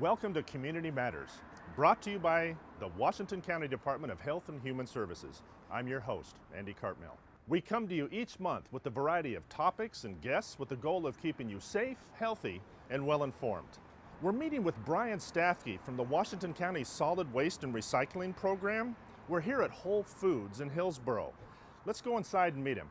Welcome to Community Matters, brought to you by the Washington County Department of Health and Human Services. I'm your host, Andy Cartmill. We come to you each month with a variety of topics and guests with the goal of keeping you safe, healthy, and well-informed. We're meeting with Brian Staffke from the Washington County Solid Waste and Recycling Program. We're here at Whole Foods in Hillsboro. Let's go inside and meet him.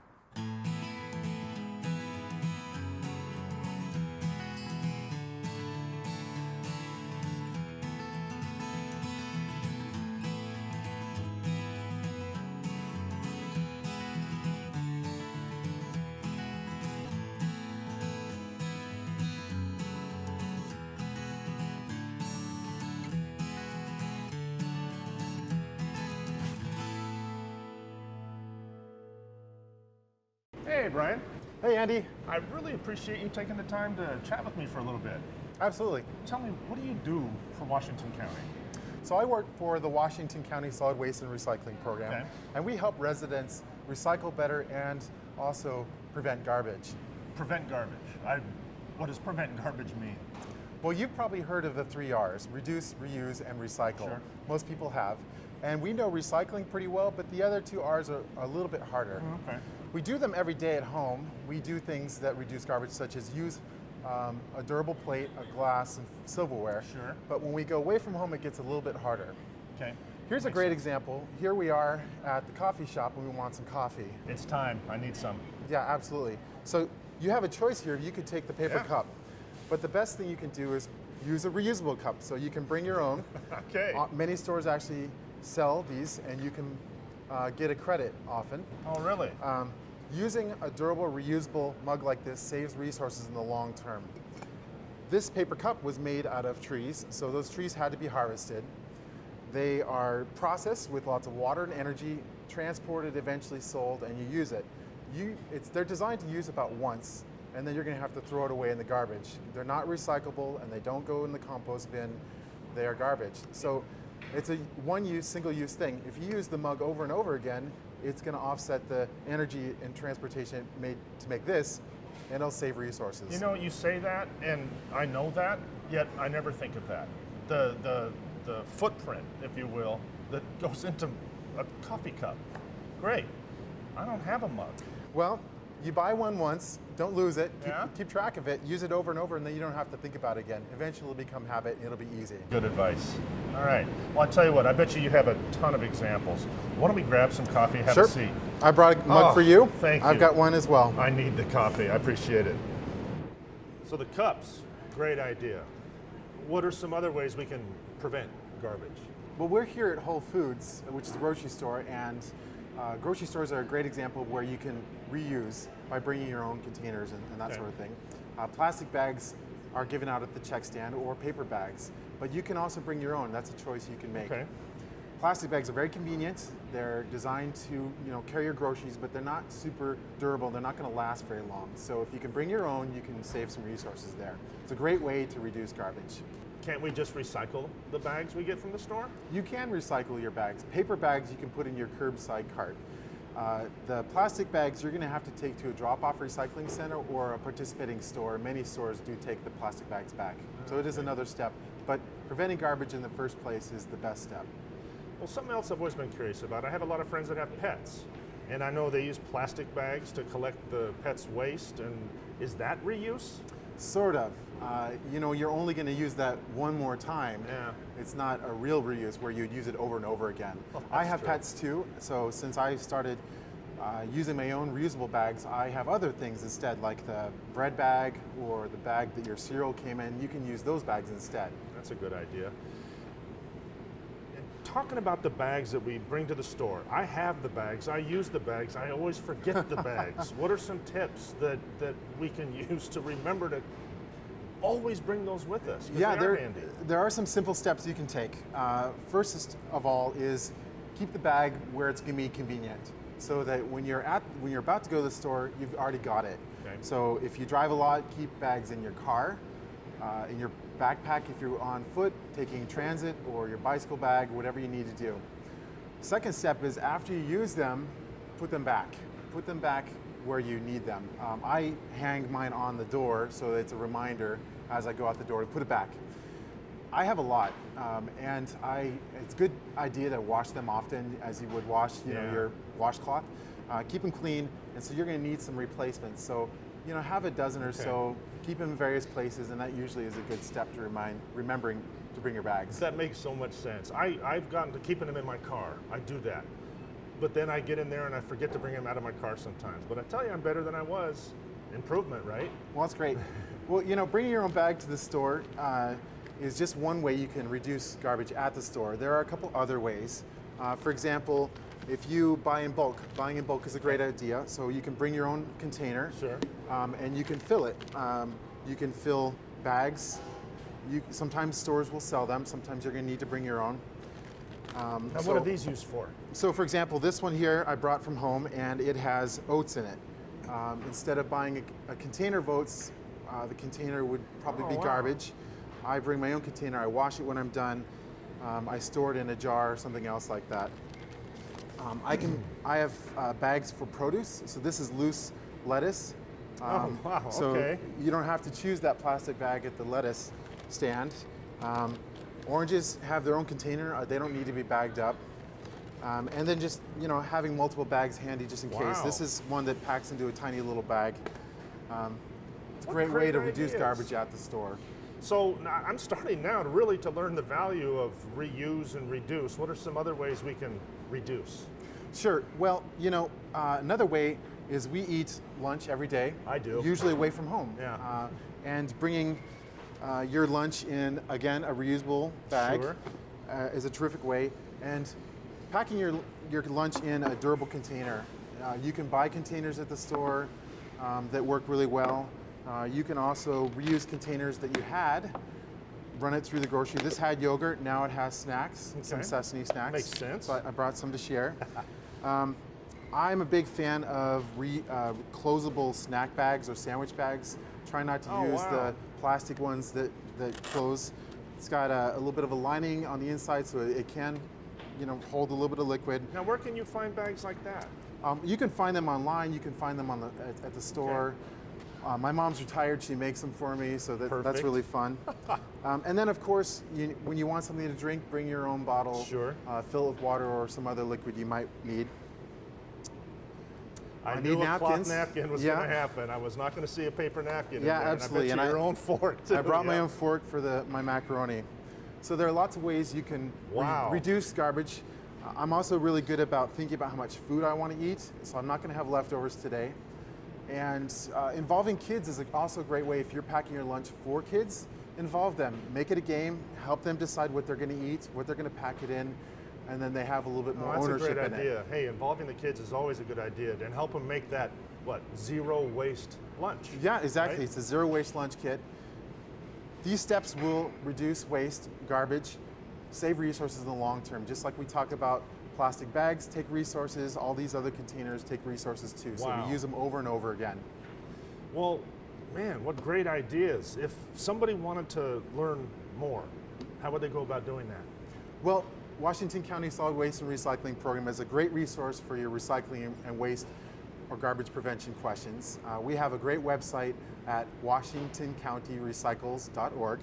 Hey, Brian. Hey, Andy. I really appreciate you taking the time to chat with me for a little bit. Absolutely. Tell me, what do you do for Washington County? So I work for the Washington County Solid Waste and Recycling Program, Okay. and we help residents recycle better and also prevent garbage. Prevent garbage. What does prevent garbage mean? Well, you've probably heard of the 3 R's: reduce, reuse, and recycle. Sure. Most people have. And we know recycling pretty well, but the other 2 R's are a little bit harder. Okay. We do them every day at home. We do things that reduce garbage, such as use a durable plate, a glass, and silverware. Sure. But when we go away from home, it gets a little bit harder. Okay. Here's a great example. Here we are at the coffee shop and we want some coffee. It's time. I need some. Yeah, absolutely. So you have a choice here. You could take the paper cup, but the best thing you can do is use a reusable cup. So you can bring your own. Okay. Many stores actually sell these, and you can get a credit often. Oh, really? Using a durable, reusable mug like this saves resources in the long term. This paper cup was made out of trees, so those trees had to be harvested. They are processed with lots of water and energy, transported, eventually sold, and you use it. They're designed to use about once, and then you're going to have to throw it away in the garbage. They're not recyclable, and they don't go in the compost bin. They are garbage. So it's a one-use, single-use thing. If you use the mug over and over again, it's going to offset the energy and transportation made to make this, and it'll save resources. You know, you say that, and I know that, yet I never think of that. The footprint, if you will, that goes into a coffee cup. Great. I don't have a mug. Well, you buy one once, don't lose it, Yeah? keep track of it, use it over and over, and then you don't have to think about it again. Eventually it'll become habit, and it'll be easy. Good advice. All right. Well, I'll tell you what, I bet you have a ton of examples. Why don't we grab some coffee, have Sure. a seat? I brought a mug for you. Thank you. I've got one as well. I need the coffee. I appreciate it. So the cups, great idea. What are some other ways we can prevent garbage? Well, we're here at Whole Foods, which is a grocery store, and grocery stores are a great example of where you can reuse by bringing your own containers and that Okay. sort of thing. Plastic bags are given out at the check stand, or paper bags, but you can also bring your own. That's a choice you can make. Okay. Plastic bags are very convenient. They're designed to carry your groceries, but they're not super durable. They're not going to last very long. So if you can bring your own, you can save some resources there. It's a great way to reduce garbage. Can't we just recycle the bags we get from the store? You can recycle your bags. Paper bags you can put in your curbside cart. The plastic bags you're going to have to take to a drop-off recycling center or a participating store. Many stores do take the plastic bags back. So it is another step, but preventing garbage in the first place is the best step. Well, something else I've always been curious about, I have a lot of friends that have pets, and I know they use plastic bags to collect the pet's waste, and is that reuse? Sort of. You're only going to use that one more time. Yeah. It's not a real reuse where you'd use it over and over again. Oh, I that's have true. pets too, so since I started using my own reusable bags, I have other things instead, like the bread bag or the bag that your cereal came in. You can use those bags instead. That's a good idea. And talking about the bags that we bring to the store, I have the bags, I use the bags, I always forget the bags. What are some tips that we can use to remember to always bring those with us? 'Cause Yeah, they are handy. there are some simple steps you can take. First of all is keep the bag where it's going to be convenient, so that when you're about to go to the store, you've already got it. Okay. So if you drive a lot, keep bags in your car, in your backpack if you're on foot, taking transit, or your bicycle bag, whatever you need to do. Second step is after you use them, put them back. Put them back where you need them. I hang mine on the door so that it's a reminder as I go out the door to put it back. I have a lot, and it's a good idea to wash them often as you would wash your washcloth. Keep them clean, and so you're going to need some replacements. So have a dozen or so, keep them in various places, and that usually is a good step to remembering to bring your bags. That makes so much sense. I've gotten to keeping them in my car. I do that. But then I get in there and I forget to bring them out of my car sometimes. But I tell you, I'm better than I was. Improvement, right? Well, that's great. Well, bringing your own bag to the store is just one way you can reduce garbage at the store. There are a couple other ways. For example, if you buy in bulk, buying in bulk is a great idea. So you can bring your own container, sure, and you can fill it. You can fill bags. Sometimes stores will sell them. Sometimes you're going to need to bring your own. And what are these used for? So, for example, this one here I brought from home, and it has oats in it. Instead of buying a container of oats, the container would probably be garbage. I bring my own container. I wash it when I'm done. I store it in a jar or something else like that. I have bags for produce. So this is loose lettuce. So you don't have to choose that plastic bag at the lettuce stand. Oranges have their own container. They don't need to be bagged up. And then just having multiple bags handy just in case. This is one that packs into a tiny little bag. It's a great way to reduce garbage at the store. So I'm starting now to learn the value of reuse and reduce. What are some other ways we can reduce? Sure. Well, another way is we eat lunch every day. I do. Usually away from home. Yeah. And bringing your lunch in, again, a reusable bag is a terrific way. And packing your lunch in a durable container. You can buy containers at the store that work really well. You can also reuse containers that you had, run it through the grocery. This had yogurt, now it has snacks, some sesame snacks. Makes sense. So I brought some to share. I'm a big fan of closable snack bags or sandwich bags. Try not to use the plastic ones that close. It's got a little bit of a lining on the inside so it can hold a little bit of liquid. Now where can you find bags like that? You can find them online, you can find them at the store. My mom's retired, she makes them for me, so that's really fun. And then of course, when you want something to drink, bring your own bottle. Sure. Fill it with water or some other liquid you might need. I knew a cloth napkin was going to happen. I was not going to see a paper napkin in there. Absolutely. And I bet your own fork too. I brought my own fork for my macaroni. So there are lots of ways you can reduce garbage. I'm also really good about thinking about how much food I want to eat, so I'm not going to have leftovers today. And involving kids is also a great way. If you're packing your lunch for kids, involve them. Make it a game. Help them decide what they're going to eat, what they're going to pack it in, and then they have a little bit more ownership in it. That's a great idea. Hey, involving the kids is always a good idea, and help them make that, zero waste lunch. Yeah, exactly. Right? It's a zero waste lunch kit. These steps will reduce waste, garbage, save resources in the long term. Just like we talked about plastic bags take resources, all these other containers take resources too. So we use them over and over again. Well, man, what great ideas. If somebody wanted to learn more, how would they go about doing that? Well, Washington County Solid Waste and Recycling Program is a great resource for your recycling and waste or garbage prevention questions. We have a great website at washingtoncountyrecycles.org,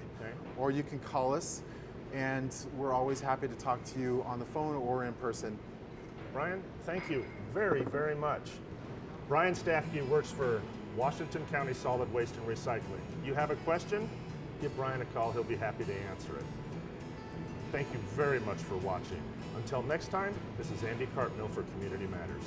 or you can call us, and we're always happy to talk to you on the phone or in person. Brian, thank you very, very much. Brian Staffke works for Washington County Solid Waste and Recycling. You have a question? Give Brian a call. He'll be happy to answer it. Thank you very much for watching. Until next time, this is Andy Cartmill for Community Matters.